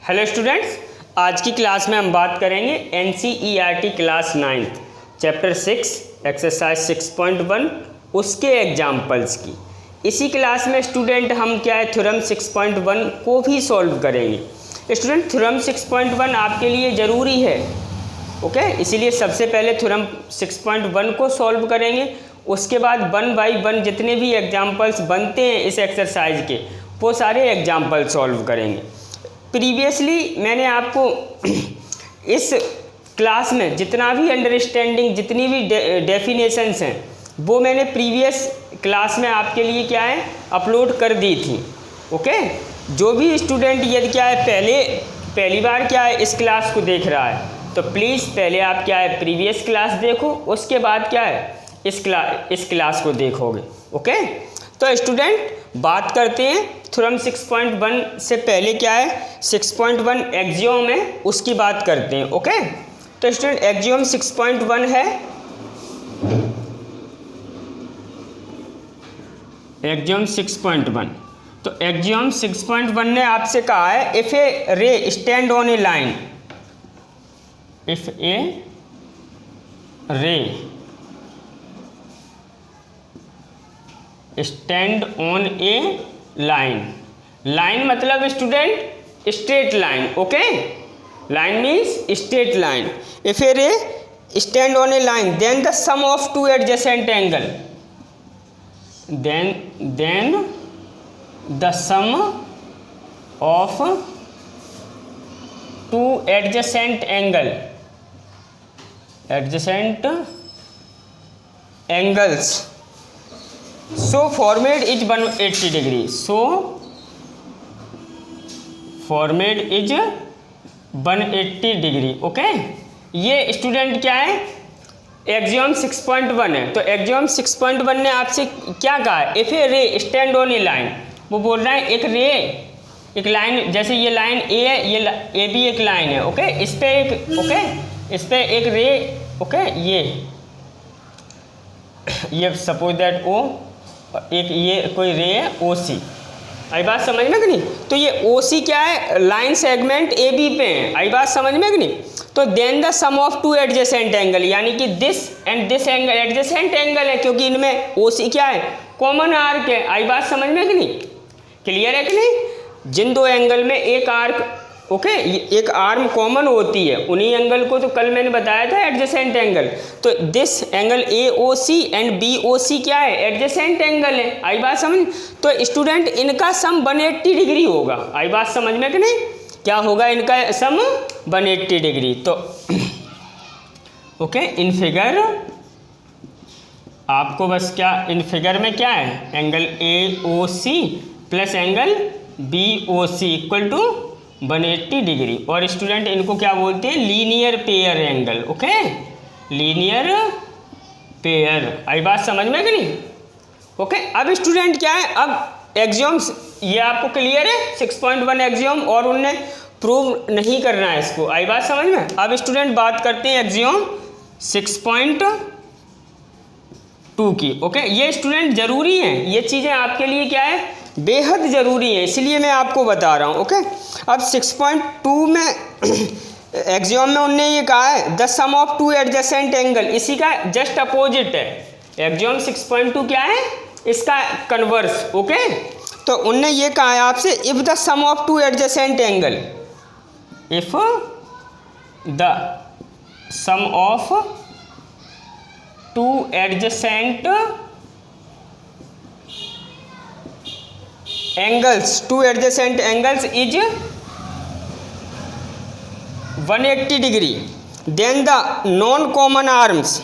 Hello students, आज की class में हम बात करेंगे NCERT class 9th chapter 6 exercise 6.1 उसके एग्जाम्पल्स की। इसी क्लास में स्टूडेंट हम क्या है थ्योरम 6.1 को भी सॉल्व करेंगे। स्टूडेंट थ्योरम 6.1 आपके लिए ज़रूरी है, ओके। इसीलिए सबसे पहले थ्योरम 6.1 को सॉल्व करेंगे, उसके बाद 1 बाई 1 जितने भी एग्जाम्पल्स बनते हैं इस एक्सरसाइज के वो सारे एग्जाम्पल सॉल्व करेंगे। प्रीवियसली मैंने आपको इस क्लास में जितना भी अंडरस्टैंडिंग जितनी भी डेफिनेशंस हैं वो मैंने प्रीवियस क्लास में आपके लिए क्या है अपलोड कर दी थी, ओके। जो भी स्टूडेंट यदि क्या है पहली बार क्या है इस क्लास को देख रहा है तो प्लीज़ पहले आप क्या है प्रीवियस क्लास देखो, उसके बाद क्या है इस क्लास को देखोगे, ओके। तो स्टूडेंट बात करते हैं थ्योरम 6.1 से पहले क्या है 6.1 एक्सियोम है उसकी बात करते हैं, ओके। तो स्टूडेंट एक्सियोम 6.1 है, एक्सियोम 6.1। तो एक्सियोम 6.1 ने आपसे कहा है if a ray stand on a line, if a ray stand on a line, line मतलब student straight line, okay. Line means straight line. If a ray stand on a line then the sum of two adjacent angle, then the sum of two adjacent angles so formed is 180 degree, so formed is 180 degree, okay. ये student क्या है axiom 6.1 है। तो axiom 6.1 ने आपसे क्या कहा है if a ray stand on a line, वो बोल रहा है एक लाइन, जैसे ये लाइन ए है, ये भी एक लाइन है, ओके। इस पे एक इस पे एक रे, ओके। ये सपोज दैट ओ एक ये कोई रे है ओ सी, आई बात समझ में कि नहीं। तो ये ओ सी क्या है लाइन सेगमेंट ए बी पे है, आई बात समझ में कि नहीं। तो then the sum of two adjacent angle, यानी कि this and this angle adjacent angle है क्योंकि इनमें ओ सी क्या है कॉमन आर्क है, आई बात समझ में कि नहीं, क्लियर है कि नहीं। जिन दो एंगल में एक आर्क, ओके, एक आर्म कॉमन होती है उन्हीं एंगल को तो कल मैंने बताया था एडजेसेंट एंगल। तो this angle A O C and B O C क्या है एडजेसेंट एंगल है, आई बात समझ। तो स्टूडेंट इनका सम 180 डिग्री होगा, आई बात समझ में कि नहीं। क्या होगा इनका सम 180 डिग्री। तो ओके, इन फिगर आपको बस क्या इन फिगर में क्या है angle A O C plus angle B O C equal to 180 degree. और स्टूडेंट इनको क्या बोलते हैं linear pair angle, okay, linear pair, आई बात समझ में कि नहीं, ओके। अब स्टूडेंट क्या है अब एक्सियोम्स ये आपको क्लियर है 6.1 एक्सियोम, और उनने प्रूव नहीं करना है इसको, आई बात समझ में। अब स्टूडेंट बात करते हैं एक्सियोम 6.2 की, ओके। ये स्टूडेंट ज़रूरी है, ये चीज़ें आपके लिए क्या है बेहद ज़रूरी है, इसलिए मैं आपको बता रहा हूँ, ओके। अब 6.2 में एक्सियोम में उनने ये कहा है the sum of two adjacent angle, इसी का जस्ट अपोजिट है एक्सियोम 6.2 क्या है इसका कन्वर्स, ओके। तो उनने ये कहा है आपसे if the sum of two adjacent angle, if the sum of two adjacent angles is 180 degree then the non common arms,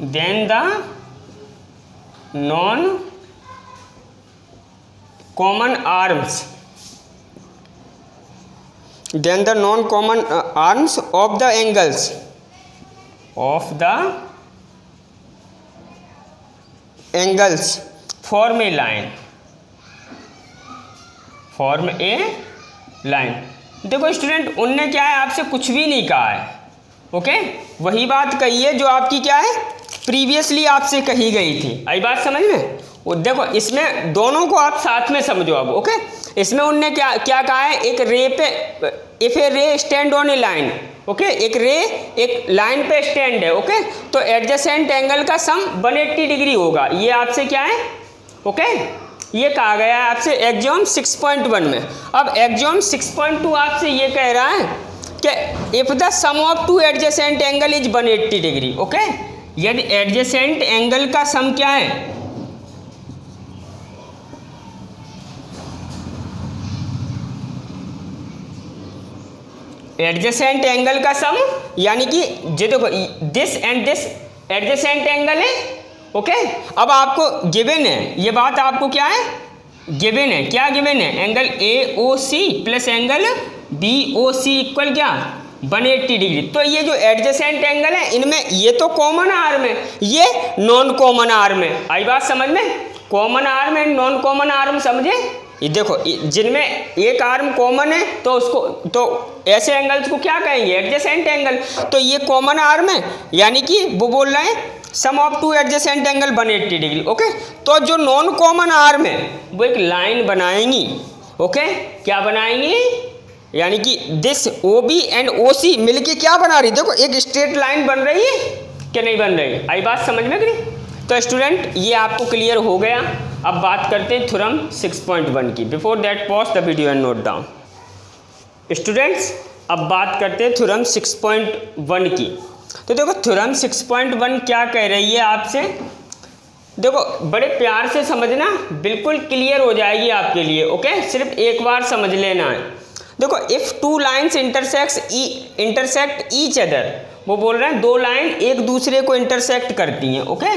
then the non common arms of the angles form a line. देखो student उनने क्या है आपसे कुछ भी नहीं कहा है, ओके। वही बात कही है जो आपकी क्या है प्रीवियसली आपसे कही गई थी, आई बात समझ में। वो देखो इसमें दोनों को आप साथ में समझो अब, ओके। इसमें उनने क्या क्या कहा है, एक रे पे, if a ray stand on a line, okay, एक रे एक लाइन पे स्टैंड है, ओके, तो एडजेसेंट एंगल का सम 180 डिग्री होगा। ये आपसे क्या है, ओके, ये कहा गया है आपसे एग्जाम 6.1 में। अब एग्जाम 6.2 आपसे ये कह रहा है कि if the sum of two adjacent angle is 180 degree, okay, यदि एडजेसेंट एंगल का सम क्या है, एडजेसेंट एंगल का सम, यानी कि ये देखो this and this adjacent angle है, ओके। अब आपको गिवन है, ये बात आपको क्या है, गिवन है, क्या गिवन है, angle A O C plus angle B O C equal क्या, 180 डिग्री। तो ये जो एडजेसेंट एंगल है इनमें ये तो कॉमन आर्म है, ये नॉन कॉमन आर्म है। आई बात समझ में, common arm and non common arm समझे। ये देखो जिनमें एक आर्म कॉमन है तो उसको, तो ऐसे एंगल्स को क्या कहेंगे, एडजेसेंट एंगल। तो ये कॉमन आर्म है, यानी कि वो बोल रहे हैं sum of two adjacent angle 180 degree, okay. तो जो नॉन कॉमन आर्म है वो एक लाइन बनाएंगी, ओके, क्या बनाएंगी, यानी कि दिस ओ बी एंड ओ सी मिलके क्या बना रही, देखो एक स्ट्रेट लाइन बन रही है कि नहीं बन रही, आई बात समझ में कि नहीं। तो स्टूडेंट ये आपको क्लियर हो गया। अब बात करते हैं थ्योरम 6.1 की। Before that pause the video and note down. Students अब बात करते हैं थ्योरम 6.1 की। तो देखो थ्योरम 6.1 क्या कह रही है आपसे, देखो बड़े प्यार से समझना, बिल्कुल क्लियर हो जाएगी आपके लिए, ओके, सिर्फ एक बार समझ लेना है। देखो if two lines intersect each other, वो बोल रहे हैं दो लाइन एक दूसरे को इंटरसेक्ट करती हैं, okay.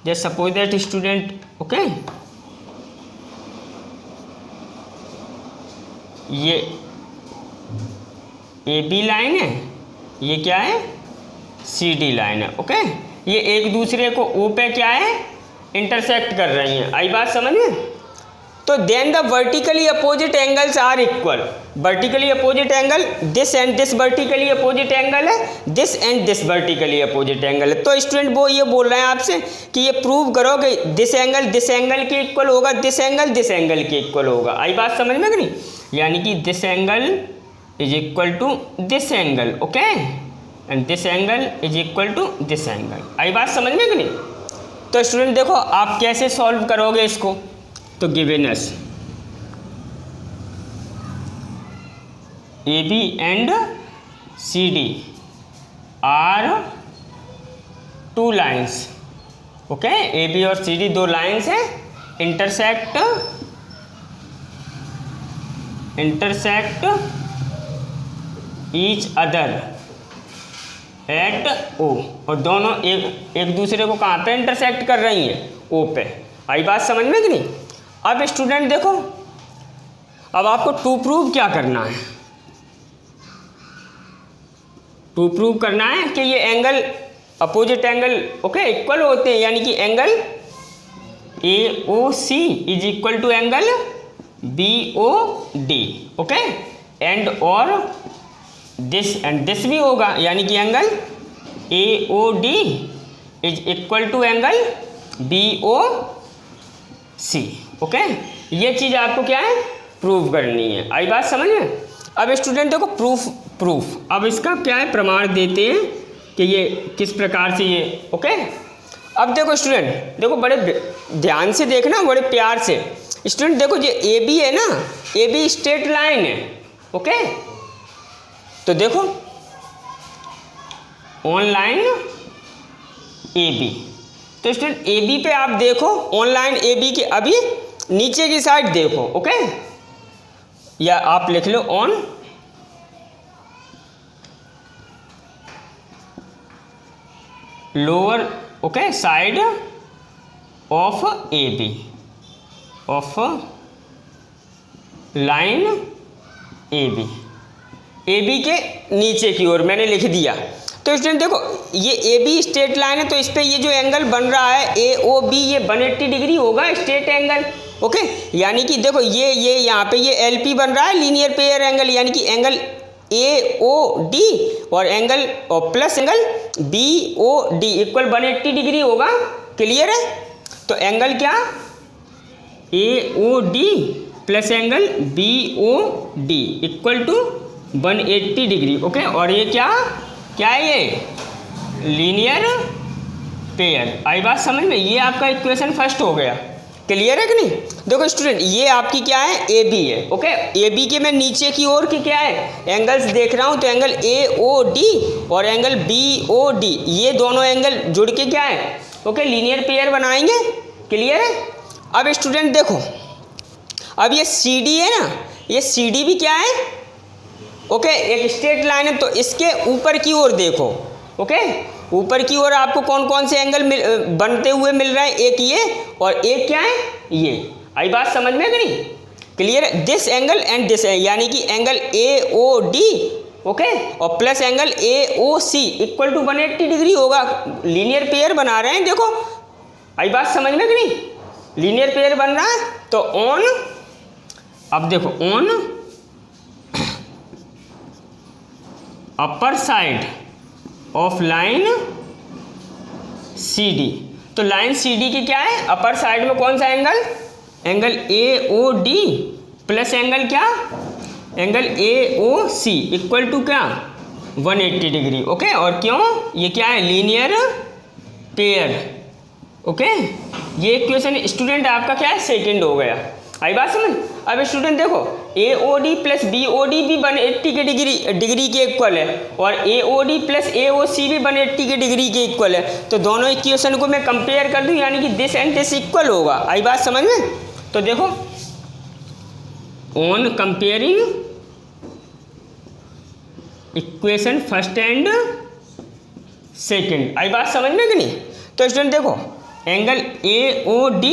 Just suppose that student, okay, ये ए बी लाइन है, ये क्या है, सी डी लाइन है, ओके। ये एक दूसरे को ओ पे क्या है, इंटरसेक्ट कर रही हैं। आई बात समझ में। तो then the vertically opposite angles are equal, vertically opposite angle this and this vertically opposite angle है, this and this vertically opposite angle है। तो स्टूडेंट वो ये बोल रहे हैं आपसे कि ये प्रूव करो कि दिस एंगल के इक्वल होगा, दिस एंगल के इक्वल होगा। आई बात समझ में कि नहीं, यानी कि this angle is equal to this angle, okay, and this angle is equal to this angle. आई बात समझ में कि नहीं। तो स्टूडेंट देखो आप कैसे सॉल्व करोगे इसको, तो given us A B and C D are two lines, okay, A B और सी डी दो लाइन्स हैं, intersect each other at O, और दोनों एक दूसरे को कहाँ पे इंटरसेक्ट कर रही हैं, ओ पे। आई बात समझ में कि नहीं। अब स्टूडेंट देखो अब आपको टू प्रूव क्या करना है, टू प्रूव करना है कि ये angle opposite angle, okay, equal होते हैं, यानी कि angle A O C is equal to angle B O D, okay, and और दिस एंड दिस भी होगा, यानी कि angle A O D is equal to angle B O C, okay. ये चीज़ आपको क्या है, प्रूव करनी है। आई बात समझ में। अब स्टूडेंट देखो प्रूफ अब इसका क्या है, प्रमाण देते हैं कि ये किस प्रकार से ये, ओके। अब देखो स्टूडेंट, देखो बड़े ध्यान से देखना, बड़े प्यार से। स्टूडेंट देखो ये ए बी है ना, ए बी स्ट्रेट लाइन है, ओके। तो देखो ऑनलाइन ए बी, तो स्टूडेंट ए बी पे आप देखो, ऑनलाइन ए बी के अभी नीचे की साइड देखो, ओके, या आप लिख लो on lower, okay, side of A B, of line A B के नीचे की ओर मैंने लिख दिया। तो स्टूडेंट देखो ये ए बी स्ट्रेट लाइन है, तो इस पे ये जो एंगल बन रहा है ए ओ बी, ये 180 डिग्री होगा स्ट्रेट एंगल, ओके। यानी कि देखो ये यहाँ पे ये एल पी बन रहा है, लीनियर पेयर एंगल, यानी कि एंगल ए ओ डी और एंगल और plus angle B O D equal 180 degree होगा। क्लियर है। तो एंगल क्या AOD plus angle BOD equal to 180 degree. Okay, और ये क्या है, ये लीनियर पेयर। आई बात समझ में? ये आपका इक्वेशन फर्स्ट हो गया। क्लियर है कि नहीं? देखो स्टूडेंट, ये आपकी क्या है, AB है। ओके, AB के मैं नीचे की ओर की क्या है एंगल्स देख रहा हूँ, तो एंगल AOD और एंगल BOD, ये दोनों एंगल जुड़ के क्या है, ओके, लीनियर पेयर बनाएंगे। क्लियर है? अब स्टूडेंट देखो, अब ये CD है ना, ये CD भी क्या है, ओके, एक स्ट्रेट लाइन है, तो इसके ऊपर की ओर देखो। ओके, ऊपर की ओर आपको कौन कौन से एंगल बनते हुए मिल रहे हैं, एक ये और एक क्या है, ये। आई बात समझ में कि नहीं? क्लियर है? दिस एंगल एंड दिस है, यानी कि एंगल AOD, ओके, और plus angle AOC equal to 180 degree होगा। लीनियर पेयर बना रहे हैं, देखो। आई बात समझ में कि नहीं? लीनियर पेयर बन रहा है, तो ऑन, अब देखो, on upper side of line CD, तो लाइन CD की क्या है, अपर साइड में कौन सा angle, angle AOD plus angle क्या, एंगल AOC इक्वल टू क्या, 180 डिग्री। ओके, और क्यों, ये क्या है, लीनियर पेयर। ओके, ये इक्वेशन स्टूडेंट आपका क्या है, सेकंड हो गया। आई बात समझ? अब स्टूडेंट देखो, AOD प्लस BOD भी 180 के डिग्री के इक्वल है, और AOD प्लस AOC भी 180 के डिग्री के इक्वल है। तो दोनों इक्वेशन को मैं कंपेयर कर दूं, यानी कि दिस एंड दिस इक्वल होगा। आई बात समझ में? तो देखो, on comparing equation first and second. आई बात समझ में कि नहीं? तो स्टूडेंट देखो, angle AOD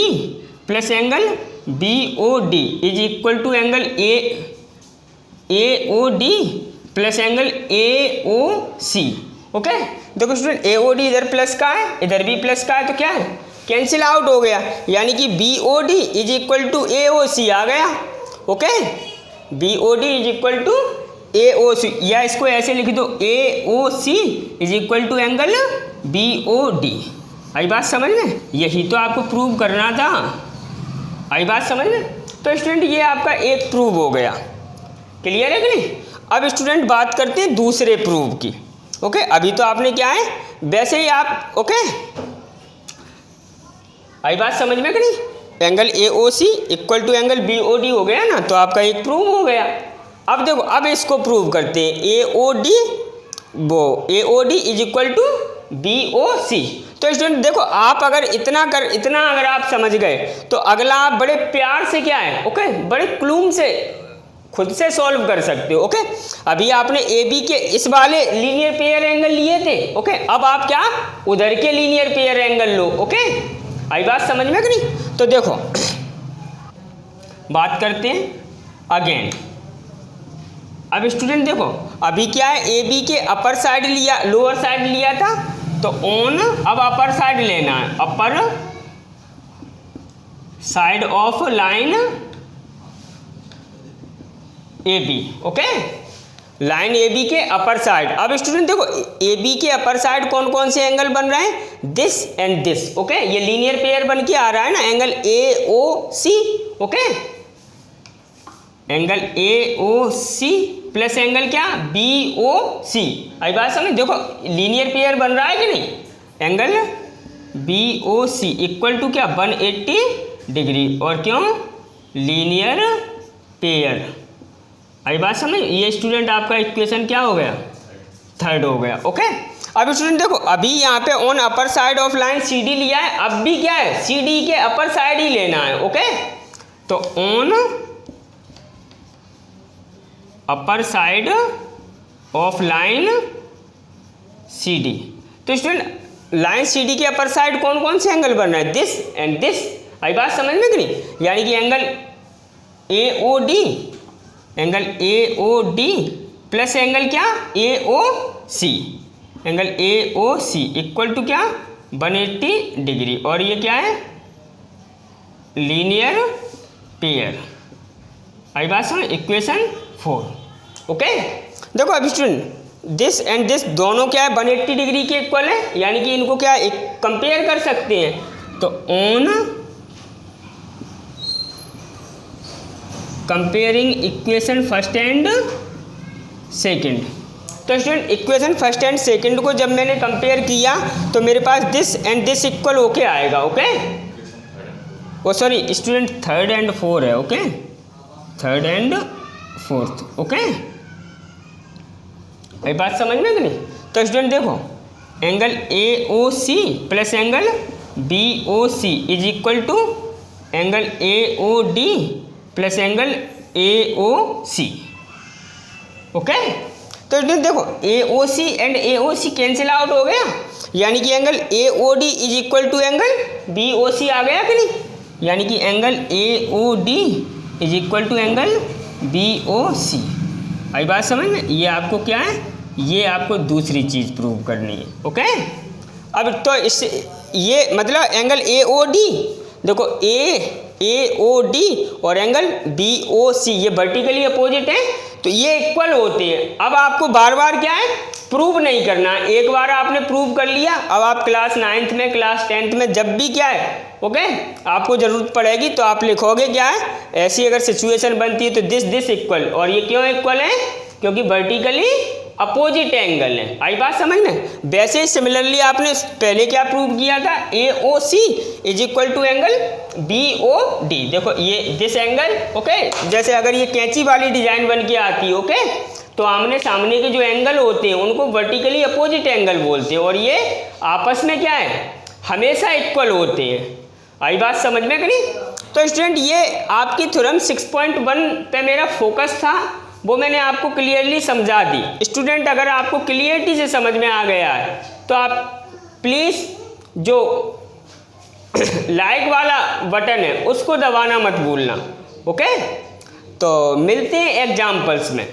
plus angle BOD is equal to angle AOD plus angle AOC। Okay, देखो स्टूडेंट, AOD इधर प्लस का है, इधर भी प्लस का है, तो क्या है, कैंसिल आउट हो गया, यानी कि BOD is equal to AOC आ गया। Okay, BOD is equal to AOC, या इसको ऐसे लिख दो, AOC is equal to angle BOD। आई बात समझ में? यही तो आपको प्रूव करना था। आई बात समझ में? तो स्टूडेंट, ये आपका एक प्रूव हो गया। क्लियर है कि नहीं? अब स्टूडेंट बात करते हैं दूसरे प्रूव की। ओके, अभी तो आपने क्या है, वैसे ही आप, ओके, आई बात समझ में कि नहीं, angle AOC equal to angle BOD हो गया ना, तो आपका एक प्रूव हो गया। अब देखो, अब इसको प्रूव करते हैं, AOD is equal to BOC। तो स्टूडेंट देखो, आप अगर इतना अगर आप समझ गए, तो अगला आप बड़े प्यार से क्या है, ओके, बड़े क्लूम से खुद से सॉल्व कर सकते हो। ओके, अभी आपने AB के इस वाले लीनियर पेयर एंगल लिए थे। ओके, अब आप क्या, उधर के लीनियर पेयर एंगल लो। ओके, आई बात समझ में कि नहीं? तो देखो, बात करते हैं अगेन। अब स्टूडेंट देखो, अभी क्या है, AB के अपर साइड लिया, लोअर साइड लिया था, तो ऑन, अब अपर साइड लेना है, upper side of line AB। Okay, line AB के अपर साइड। अब स्टूडेंट देखो, AB के अपर साइड कौन कौन से एंगल बन रहे हैं, दिस एंड दिस। ओके, ये लीनियर पेयर बन के आ रहा है ना, angle AOC। Okay, angle AOC plus angle क्या, BOC। आई बात समझ? देखो, लीनियर पेयर बन रहा है कि नहीं, एंगल BOC इक्वल टू क्या, 180 डिग्री, और क्यों, लीनियर पेयर। आई बात समझ? ये स्टूडेंट आपका इक्वेशन क्या हो गया, थर्ड हो गया। ओके, अब स्टूडेंट देखो, अभी यहाँ पे on upper side of line CD लिया है, अब भी क्या है, CD के अपर साइड ही लेना है। ओके, तो on upper side of line CD, तो स्टूडेंट लाइन CD के अपर साइड कौन कौन से एंगल बन रहे हैं, दिस एंड दिस। आई बात समझ में कि नहीं? यानी कि एंगल AOD प्लस एंगल क्या, AOC, angle AOC equal to क्या, 180 डिग्री, और ये क्या है, लीनियर पेयर। आई बात समझ? इक्वेशन 4। ओके, देखो अब स्टूडेंट, दिस एंड दिस दोनों क्या है, 180 डिग्री के इक्वल है, यानी कि इनको क्या कंपेयर कर सकते हैं। तो on comparing equation first and second. तो student equation first and second को जब मैंने कंपेयर किया तो मेरे पास दिस एंड दिस इक्वल होके आएगा। Okay, oh sorry student third and four है। Okay, third and fourth. Okay, ये बात समझ में कि नहीं? तो स्टूडेंट देखो, angle AOC plus angle BOC is equal to angle AOD plus angle AOC। Okay, तो स्टूडेंट देखो AOC and AOC cancel out हो गया, यानी कि angle AOD is equal to angle BOC आ गया कि नहीं? यानी कि angle AOD is equal to angle BOC। आई बात समझ में? ये आपको क्या है, ये आपको दूसरी चीज़ प्रूव करनी है। ओके, अब तो इससे ये मतलब एंगल AOD देखो AOD और एंगल BOC ये वर्टिकली अपोजिट है, तो ये इक्वल होते हैं। अब आपको बार बार क्या है, प्रूव नहीं करना। एक बार आपने प्रूव कर लिया, अब आप क्लास 9th में क्लास 10th में जब भी क्या है, ओके, आपको ज़रूरत पड़ेगी तो आप लिखोगे क्या है, ऐसी अगर सिचुएशन बनती है तो दिस इक्वल। और ये क्यों इक्वल है? क्योंकि वर्टिकली अपोजिट एंगल है। आई बात समझ में? वैसे ही सिमिलरली आपने पहले क्या प्रूव किया था, AOC is equal to angle BOD। देखो ये दिस एंगल। ओके, जैसे अगर ये कैंची वाली डिजाइन बन के आती है, ओके, तो आमने सामने के जो एंगल होते हैं उनको वर्टिकली अपोजिट एंगल बोलते हैं, और ये आपस में क्या है, हमेशा इक्वल होते हैं। आई बात समझ में कि नहीं? तो स्टूडेंट ये आपकी थ्योरम 6.1 पे मेरा फोकस था, वो मैंने आपको क्लियरली समझा दी। स्टूडेंट अगर आपको क्लियरिटी से समझ में आ गया है तो आप प्लीज़ जो लाइक वाला बटन है उसको दबाना मत भूलना। ओके, तो मिलते हैं एग्जाम्पल्स में।